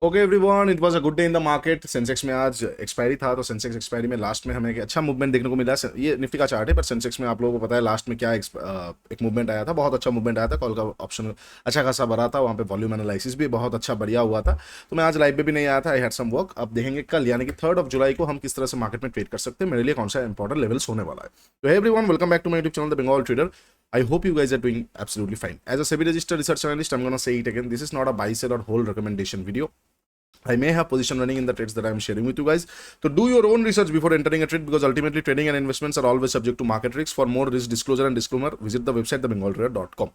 Okay everyone, it was a good day in the market. Sensex में आज expiry था, तो सेंसेक्स एक्सपायरी में लास्ट में हमें एक अच्छा मूवमेंट देखने को मिला। ये निफ्टी का चार्ट है, पर सेंसेक्स में आप लोगों को पता है लास्ट में क्या एक मूवमेंट आया था। बहुत अच्छा मूवमेंट आया था, कॉल का ऑप्शन अच्छा खासा भरा था, वहाँ पे वॉल्यूम एनालिसिस भी बहुत अच्छा बढ़िया हुआ था। तो मैं आज लाइव में भी नहीं आया था, आई हैड सम वर्क। अब देखेंगे कल यानी कि 3 जुलाई को हम किस तरह से मार्केट में ट्रेड कर सकते हैं, मेरे लिए कौन सा इंपॉर्टेंट लेवल्स होने वाला है। तो everyone, welcome back to my YouTube channel the Bengal trader. I hope you guys are doing absolutely fine. As a SEBI registered research analyst, I'm gonna say it again. This is not a buy, sell, or hold recommendation video. I may have position running in the trades that I'm sharing with you guys. So do your own research before entering a trade, because ultimately trading and investments are always subject to market risks. For more risk disclosure and disclaimer, visit the website thebengaltrader.com.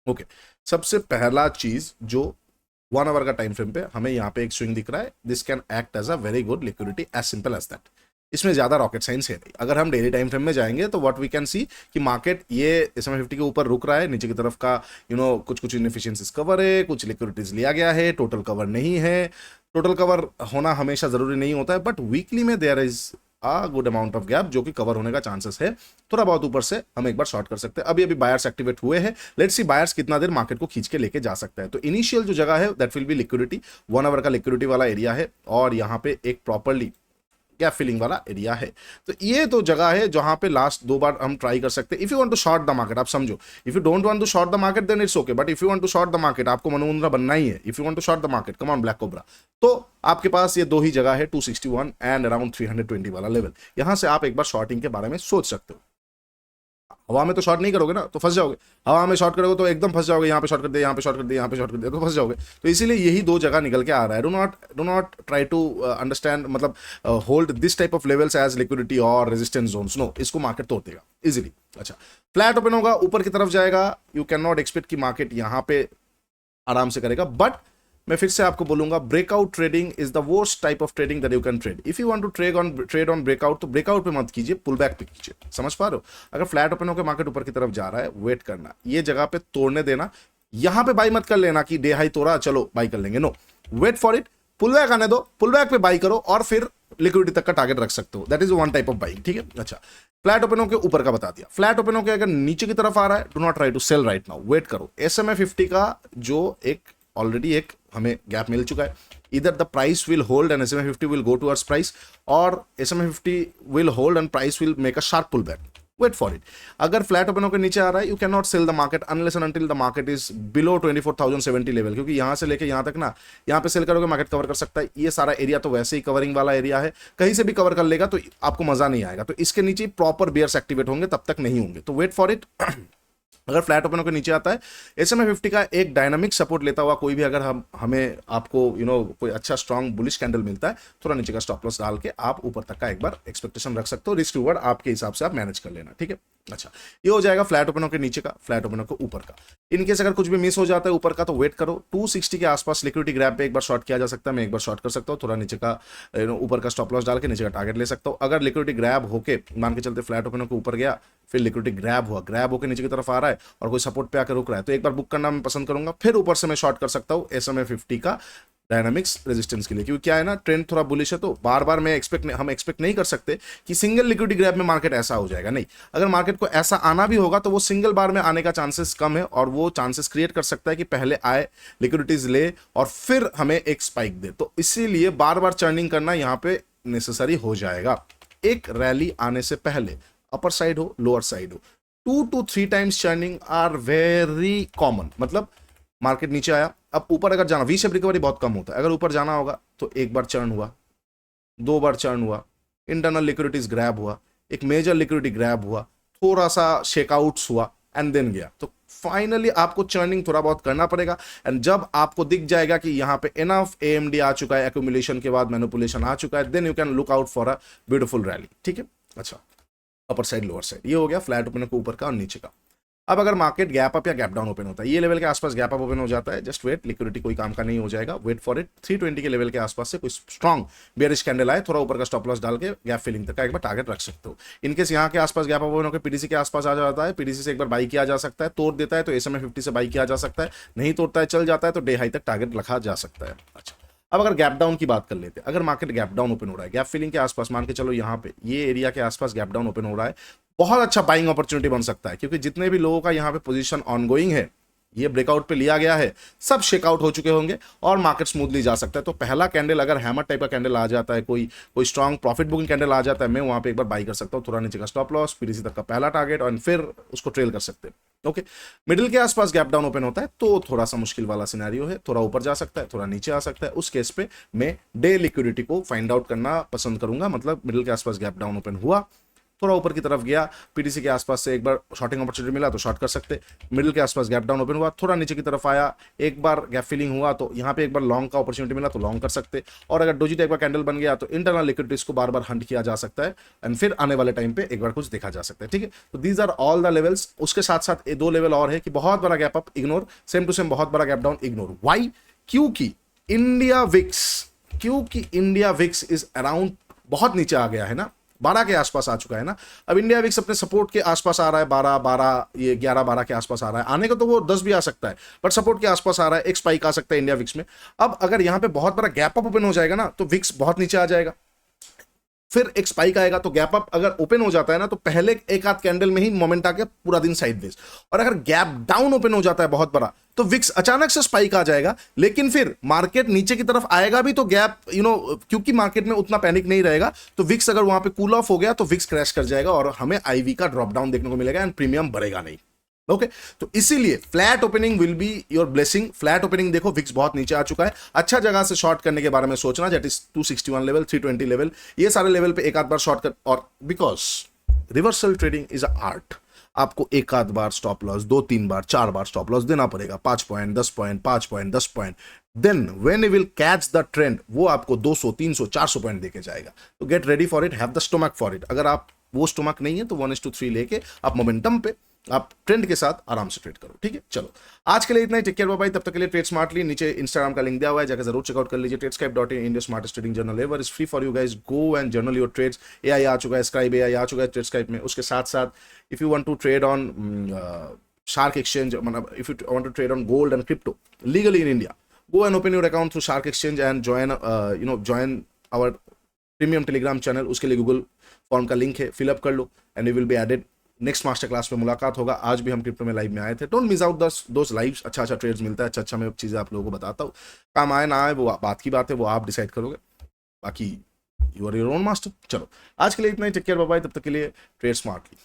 Okay. सबसे पहला चीज जो 1 hour का time frame पे हमें यहाँ पे एक स्विंग दिख रहा है, this can act as a very good liquidity, as simple as that. इसमें ज्यादा रॉकेट साइंस है नहीं। अगर हम डेली टाइम फ्रेम में जाएंगे तो व्हाट वी कैन सी कि मार्केट ये SMA 50 के ऊपर रुक रहा है, नीचे की तरफ का कुछ कुछ इनएफिशिएंसीज कवर है, कुछ लिक्विडिटीज लिया गया है, टोटल कवर नहीं है। टोटल कवर होना हमेशा जरूरी नहीं होता है, बट वीकली में there is a good amount of gap जो कि कवर होने का चांसेस है। थोड़ा बहुत ऊपर से हम एक बार शॉर्ट कर सकते हैं। अभी अभी बायर्स एक्टिवेट हुए हैं, लेट्स सी बायर्स कितना देर मार्केट को खींच के लेके जा सकता है। तो इनिशियल जो जगह है that will be liquidity, 1 hour का लिक्विडिटी वाला एरिया है, और यहाँ पे एक प्रॉपरली गैप फिलिंग वाला एरिया है। तो ये तो जगह है जहां पे लास्ट 2 बार हम ट्राई कर सकते हैं। If you want to short the market, आप समझो, if you don't want to short the market then it's okay, but if you want to short the market, आपको मनमुंद्रा बनना ही है। If you want to short the market, come on black cobra, तो आपके पास ये दो ही जगह है, 261 एंड अराउंड 320 वाला लेवल। यहां से आप एक बार शॉर्टिंग के बारे में सोच सकते हो। हवा में तो शॉर्ट नहीं करोगे ना, तो फंस जाओगे। हवा में शॉर्ट करोगे तो एकदम फंस जाओगे, यहाँ पे शॉर्ट कर दिया, यहाँ पे शॉर्ट कर दिया, यहाँ पे शॉर्ट कर दिया, तो फंस जाओगे। तो इसीलिए यही दो जगह निकल के आ रहा है। Do not try to understand, मतलब hold this type of levels as liquidity और रेजिस्टेंस जोन्स। नो, इसको मार्केट तोड़ देगा इजीली। अच्छा, फ्लैट ओपन होगा, ऊपर की तरफ जाएगा, यू कैन नॉट एक्सपेक्ट कि मार्केट यहाँ पे आराम से करेगा। बट मैं फिर से आपको बोलूंगा, breakout trading is the worst type of trading that you can trade. If you want to trade on breakout, तो ब्रेकआउट पे मत कीजिए, पुल बैक पे कीजिए। समझ पा रहे हो? अगर फ्लैट ओपन होकर मार्केट ऊपर की तरफ जा रहा है, वेट करना, ये जगह पे तोड़ने देना। यहां पे बाई मत कर लेना कि डे हाई तोड़ा चलो बाई कर लेंगे। No, wait for it, pull back आने दो, पुल बैक पे बाई करो, और फिर लिक्विडिटी तक का टारगेट रख सकते हो। That is one type of buying. ठीक है, अच्छा, फ्लैट ओपन के ऊपर का बता दिया। फ्लैट ओपन के अगर नीचे की तरफ आ रहा है, do not try to sell right now, wait करो। SMA 50 का जो एक ऑलरेडी एक हमें गैप मिल चुका है, इधर the price will hold and SMA 50 will go towards price, और SMA 50 will hold and price will make a sharp pull back. Wait for it. अगर फ्लैट ओपन होकर नीचे आ रहा है, you can not sell the market unless and until the market is below 24,070 level, क्योंकि यहां से लेके यहां तक ना, यहां पे सेल करोगे मार्केट कवर कर सकता है। ये सारा एरिया तो वैसे ही कवरिंग वाला एरिया है, कहीं से भी कवर कर लेगा तो आपको मजा नहीं आएगा। तो इसके नीचे प्रॉपर बियर्स एक्टिवेट होंगे, तब तक नहीं होंगे। तो वेट फॉर इट। अगर फ्लैट ओपन होकर नीचे आता है, SMA 50 का एक डायनामिक सपोर्ट लेता हुआ कोई भी, अगर हमें आपको कोई अच्छा स्ट्रांग बुलिश कैंडल मिलता है, थोड़ा नीचे का स्टॉप लॉस डाल के आप ऊपर तक का एक बार एक्सपेक्टेशन रख सकते हो। रिस्क रिवॉर्ड आपके हिसाब से आप मैनेज कर लेना। ठीक है, अच्छा, ये हो जाएगा फ्लैट ओपन होकर नीचे का, फ्लैट ओपन होकर ऊपर का। इनकेस अगर कुछ भी मिस हो जाता है ऊपर का, तो वेट करो, 260 के आसपास लिक्विडिटी ग्रैब पे एक बार शॉर्ट किया जा सकता है। मैं एक बार शॉर्ट कर सकता हूँ, थोड़ा नीचे का ऊपर का स्टॉप लॉस डाल के नीचे का टारगेट ले सकता हूँ। अगर लिक्विडिटी ग्रैब होके मान के चलते फ्लैट ओपन होकर ऊपर गया, फिर लिक्विडिटी ग्रैब हुआ, ग्रैब होकर नीचे की तरफ आ रहा है और कोई सपोर्ट पे आकर रुक रहा है, तो एक बार बुक करना मैं पसंद करूंगा। फिर ऊपर से मैं शॉर्ट कर सकता हूँ SMA 50 का डायनामिक्स रेजिस्टेंस के लिए, क्योंकि क्या है ना, ट्रेंड थोड़ा बुलिश है, तो बार बार हम एक्सपेक्ट नहीं कर सकते कि सिंगल लिक्विडिटी ग्रैब में मार्केट ऐसा हो जाएगा। नहीं, अगर मार्केट को ऐसा आना भी होगा तो वो सिंगल बार में आने का चांसेस कम है, और वो चांसेस क्रिएट कर सकता है कि पहले आए, लिक्विडिटीज ले, और फिर हमें एक स्पाइक दे। तो इसीलिए बार बार चर्निंग करना यहाँ पे नेसेसरी हो जाएगा। एक रैली आने से पहले, अपर साइड हो लोअर साइड हो, 2 to 3 times churning are very common. मतलब मार्केट नीचे आया, अब ऊपर अगर जाना, वी शेप रिकवरी बहुत कम होता है। अगर ऊपर जाना होगा तो एक बार चर्न हुआ, 2 बार चर्न हुआ, इंटरनल लिक्विडिटीज ग्रैब हुआ, एक मेजर लिक्विडिटी ग्रैब हुआ, थोड़ा सा शेकआउट्स हुआ, एंड देन गया। तो फाइनली आपको चर्निंग थोड़ा बहुत करना पड़ेगा। एंड जब आपको दिख जाएगा कि यहाँ पे इनफ AMD आ चुका है, एक्यूमुलेशन के बाद मैनिपुलेशन आ चुका है, then you can look out for a beautiful rally. ठीक है, अच्छा, अपर साइड लोअर साइड, ये हो गया फ्लैट ओपन को ऊपर का और नीचे का। अब अगर मार्केट गैप अप या गैप डाउन ओपन होता है, ये लेवल के आसपास गैप अप ओपन हो जाता है, जस्ट वेट, लिक्विडिटी कोई काम का नहीं हो जाएगा, वेट फॉर इट। 320 के लेवल के आसपास से कोई स्ट्रॉन्ग बेयरिश कैंडल आए, थोड़ा ऊपर का स्टॉप लॉस डाल के गैप फिलिंग तक का एक बार टारगेट रख सकते हो। इनकेस यहाँ के आसपास गैप अप ओपन होकर PDC के आसपास आ जाता है, PDC से एक बार बाई किया जा सकता है, तोड़ देता है तो SMA 50 से बाई किया जा सकता है, नहीं तोड़ता है चल जाता है तो डे हाई तक टारगेट रखा जा सकता है। अच्छा, अब अगर गैप डाउन की बात कर लेते हैं, अगर मार्केट गैप डाउन ओपन हो रहा है, गैप फिलिंग के आसपास, मान के चलो यहाँ पे ये एरिया के आसपास गैप डाउन ओपन हो रहा है, बहुत अच्छा बाइंग अपॉर्चुनिटी बन सकता है, क्योंकि जितने भी लोगों का यहाँ पे पोजीशन ऑनगोइंग है, ये ब्रेकआउट पे लिया गया है, सब शेकआउट हो चुके होंगे और मार्केट स्मूथली जा सकता है। तो पहला कैंडल अगर हैमर टाइप का कैंडल आ जाता है, कोई कोई स्ट्रांग प्रॉफिट बुकिंग कैंडल आ जाता है, मैं वहां पे एक बार बाई कर सकता हूँ, थोड़ा नीचे का स्टॉप लॉस, पीडीसी तक का पहला टारगेट और फिर उसको ट्रेल कर सकते हैं। ओके, मिडिल के आसपास गैप डाउन ओपन होता है तो थोड़ा सा मुश्किल वाला सिनेरियो है, थोड़ा ऊपर जा सकता है, थोड़ा नीचे आ सकता है। उस केस पे मैं डे लिक्विडिटी को फाइंड आउट करना पसंद करूंगा, मतलब मिडिल के आसपास गैप डाउन ओपन हुआ, थोड़ा ऊपर की तरफ गया, पीटीसी के आसपास से एक बार शॉर्टिंग अपॉर्चुनिटी मिला तो शॉर्ट कर सकते। मिडिल के आसपास गैप डाउन ओपन हुआ, थोड़ा नीचे की तरफ आया, एक बार गैप फिलिंग हुआ तो यहाँ पे एक बार लॉन्ग का अपॉर्चुनिटी मिला तो लॉन्ग कर सकते। और अगर डोजी टाइप का कैंडल बन गया तो इंटरनल लिक्विडिटीज को बार बार हंट किया जा सकता है एंड फिर आने वाले टाइम पे एक बार कुछ देखा जा सकता है। ठीक है, तो these are all the levels. उसके साथ साथ ये दो लेवल और है कि बहुत बड़ा gap up ignore, same to same बहुत बड़ा गैप डाउन इग्नोर। वाई? क्योंकि इंडिया विक्स इज अराउंड, बहुत नीचे आ गया है ना, 12 के आसपास आ चुका है ना। अब इंडिया विक्स अपने सपोर्ट के आसपास आ रहा है, 12 ये 11-12 के आसपास आ रहा है, आने का तो वो 10 भी आ सकता है, बट सपोर्ट के आसपास आ रहा है, एक स्पाइक आ सकता है इंडिया विक्स में। अब अगर यहां पे बहुत बड़ा गैप अप ओपन हो जाएगा ना तो विक्स बहुत नीचे आ जाएगा, फिर एक स्पाइक आएगा। तो गैप अप अगर ओपन हो जाता है ना तो पहले एक आध कैंडल में ही मोमेंट आके पूरा दिन साइडवेज, और अगर गैप डाउन ओपन हो जाता है बहुत बड़ा तो विक्स अचानक से स्पाइक आ जाएगा, लेकिन फिर मार्केट नीचे की तरफ आएगा भी तो गैप क्योंकि मार्केट में उतना पैनिक नहीं रहेगा तो विक्स अगर वहां पे कूल ऑफ हो गया तो विक्स क्रैश कर जाएगा और हमें आईवी का ड्रॉप डाउन देखने को मिलेगा एंड प्रीमियम बढ़ेगा नहीं। ओके, तो इसीलिए flat opening will be your blessing. Flat opening देखो, विक्स बहुत नीचे आ चुका है, अच्छा जगह से शॉर्ट करने के बारे में सोचना, दैट इज 261 लेवल, 320 लेवल, ये सारे लेवल पे एक आध बार शॉर्ट कर। और because reversal trading is a art, आपको एक आध बार स्टॉप लॉस, 2-3 बार 4 बार स्टॉप लॉस देना पड़ेगा, 5 point 10 point 5 point 10 point, then when you will catch the trend वो आपको 200 300 400 पॉइंट देके जाएगा। तो get ready for it, have the stomach for it. अगर आप वो स्टोमक नहीं है तो 1:3 लेके आप मोमेंटम पे आप ट्रेंड के साथ आराम से ट्रेड करो। ठीक है, चलो आज के लिए इतना ही, टेक केयर बाय बाय। तब तक के लिए ट्रेड स्मार्टली, नीचे इंस्टाग्राम का लिंक दिया हुआ है, जाकर जरूर चेकआउट कर लीजिए। ट्रेडस्क्राइब.in, India smartest trading journal ever, is free for you guys, go and journal your trades. AI आ चुका है, स्क्राइब एआई आ चुका है ट्रेडस्क्राइब में। उसके साथ साथ if you want to trade on shark exchange, मतलब if you want to trade on gold and crypto legally in India, go and open your account through Shark Exchange and join our premium Telegram channel. उसके लिए Google form का link है, fill up कर लो and you will be added. Next master class में मुलाकात होगा। आज भी हम क्रिप्टो में लाइव में आए थे, don't miss out those lives. अच्छा ट्रेड्स मिलता है, अच्छा मैं चीज़ें आप लोगों को बताता हूँ, काम आए ना आए वो बात की बात है, वो आप डिसाइड करोगे, बाकी you are your own master. चलो आज के लिए इतना ही, टेक केयर बाय बाय, तब तक के लिए ट्रेड स्मार्टली।